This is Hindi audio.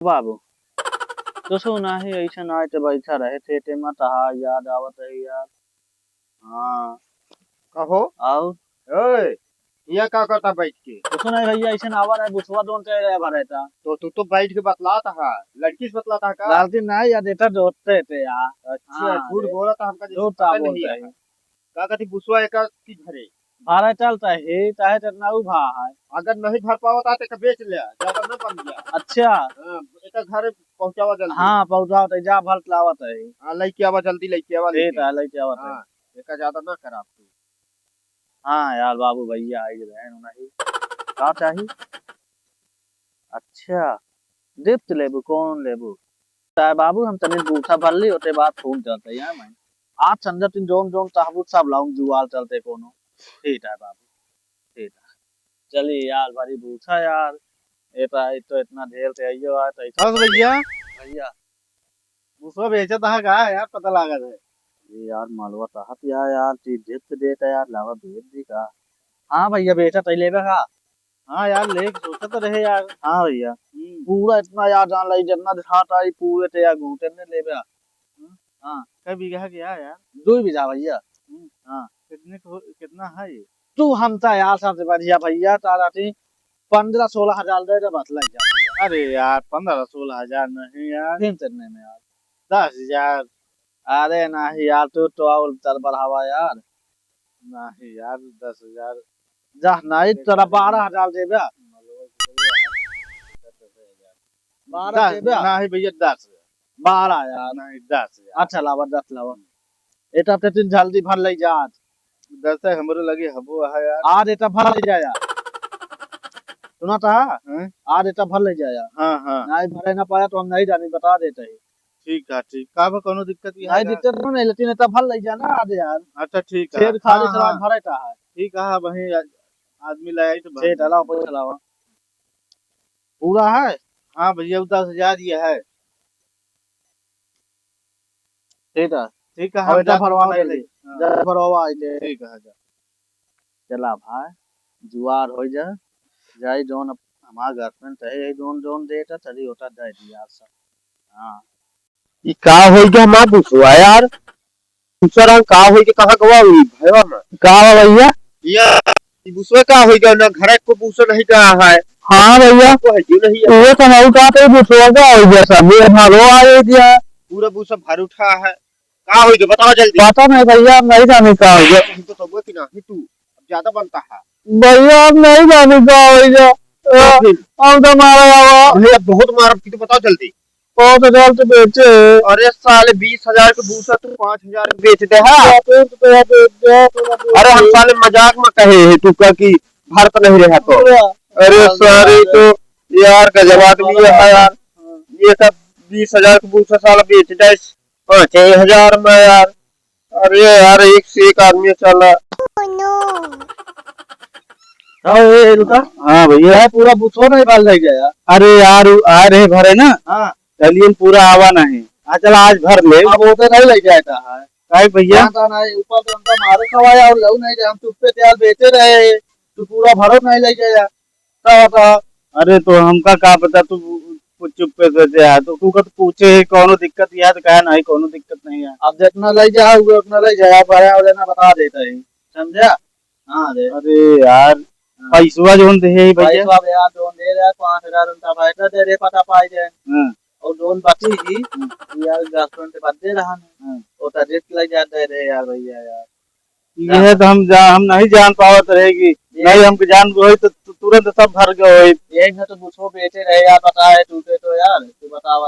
बाबू तो नाही ऐसा ना तो बैठा रहे थे ते मत हा याद आवत है यार। हाँ कहो आओ ओए यहाँ का करता बैठ के तो नहीं भैया ऐसा आवा रहे बुछवा दोन ते रहे भरे था तो तू तो बैठ के बतलाता है लड़की से बतलाता है का लालती नहीं यार देता दोते थे यार। अच्छा हाँ, झूठ बोला था हमका जैसे झूठ पता था नहीं बोलते है हैं का कहती बुसवा एक की भरे भाड़ा चलता है चाहे तेतना उभा है। अगर नहीं भर पावता तो बेच ले ज्यादा न बन गया अच्छा एक घर पहुंचावा जल्दी हाँ पहुंचाओ तो जा भर लावत है। हाँ लेके आवा जल्दी लेके आवा ठीक है लेके आवत है। हाँ एक ज्यादा ना खराब तू हाँ यार बाबू भैया आई रहे नहीं का चाहिए। अच्छा दीप्त लेबू कौन लेबू ताय बाबू हम तने बूथा भरली होते बात फोन चलते यार मैं आज संजय तीन जोन जोन ताबूत सब लाऊं जुआल चलते कोनो। ठीक है बाबू ठीक है चलिए यार भारी बूथा यार ये तो इतना ढेर से आइयो आ तो बस भैया भैया बुसवा बेचा था का यार पता लगा था ये यार मालवा ताहत यार चीज जित देता यार लावा भेज दी का। हाँ भैया बेचा तो लेबे का। हाँ यार ले सोचा तो रहे यार हाँ भैया पूरा इतना यार जान लाई जितना दिखाता है पूरे ते यार घूटे ने लेबे। हाँ कई बीघा गया यार 2 बीघा भैया। हाँ कितना है ये तू हमता यार सबसे बढ़िया भैया तारा थी 15-16 हजार दे दे बतला जा। अरे यार 15-16 हजार नहीं यार फिर चलने में यार 10,000 अरे नहीं यार तू तो और चल बढ़ावा यार नहीं यार 10,000 जा नहीं तेरा 12 हजार दे बे 12 दे बे नहीं भैया 10 12 यार नहीं 10 अच्छा लावा 10 लावा एटा ते तीन जल्दी भर ले जा आज 10 तक हमरो लगे हबो है यार आज एटा भर ले जाया सुना था आज एटा भर ले जाया। हाँ हाँ नहीं भरे ना पाया तो हम नहीं जानी बता देते हैं। ठीक है ठीक का कोनो दिक्कत नहीं दिक्कत नहीं लेकिन एटा भर ले जाना आज यार। अच्छा ठीक है फिर खाली सवाल भरे था है ठीक है वही आदमी लाया तो ठीक है लाओ पैसा लाओ पूरा है। हाँ भैया 10,000 ये है ठीक है ठीक है और एटा भरवा ले जा भरवा आई ले ठीक है चला भाई जुआर हो जा जाई जोन हमार गर्लफ्रेंड है जोन जोन देता चली होता दे दिया सब। हाँ ये का होई के हमार बुसवा यार दूसरा का होई के कहां गवा हुई भैया में का भैया ये बुसवा का होई के ना घर को बुसवा नहीं का है। हाँ भैया को है क्यों नहीं है ये तो नहीं का तो बुसवा का हो गया सब ये भागो आए दिया पूरा बुसवा भर उठा है का होई के बताओ जल्दी पता नहीं भैया नहीं जाने का हो गया तो सब कि नहीं तू ज्यादा बनता है भैया अब नहीं जाने का हो गया हम तो मारा भैया बहुत मार की तो बताओ जल्दी 5,000 तो बेचे। अरे साले 20,000 के भूसा तू 5,000 बेच दे है अरे हम साले मजाक में कहे है तू का कि भारत नहीं रहा तो अरे सारे तो यार गजब आदमी है यार ये सब 20,000 के भूसा साला बेच दे 5,000 में यार। अरे यार एक से एक आदमी चला हाँ भैया पूरा बुथो नहीं बाल रह गया। अरे यार आ रहे भरे ना हाँ चलिए पूरा आवा नहीं चल आज भर ले अब वो तो नहीं लग जाता है काय भैया नहीं ऊपर तो हमका मारे खवाया और लऊ नहीं हम चुप पे त्याल बेचे रहे तो पूरा भरो नहीं लग गया तब अरे तो हमका का पता तू चुप पे से है तो तू का तो पूछे कोनो दिक्कत है तो कहा नहीं कोनो दिक्कत नहीं है अब जितना ले जाओ उतना ले जाया पाया और ना बता देता है समझा। हाँ अरे यार पैसा जोन दे भैया पैसा यार जोन दे रहा 5,000 उनका फायदा दे दे पता पाई जाए और जोन बची ही यार गर्लफ्रेंड से बात दे रहा है वो तो रिस्क लग जाता है यार भैया यार ये तो हम नहीं जान पावत रहेगी नहीं हमको जान गई तो तुरंत सब भर गए एक ना तो दूसरों बेचे रहे यार बताए टूटे तो यार तू बता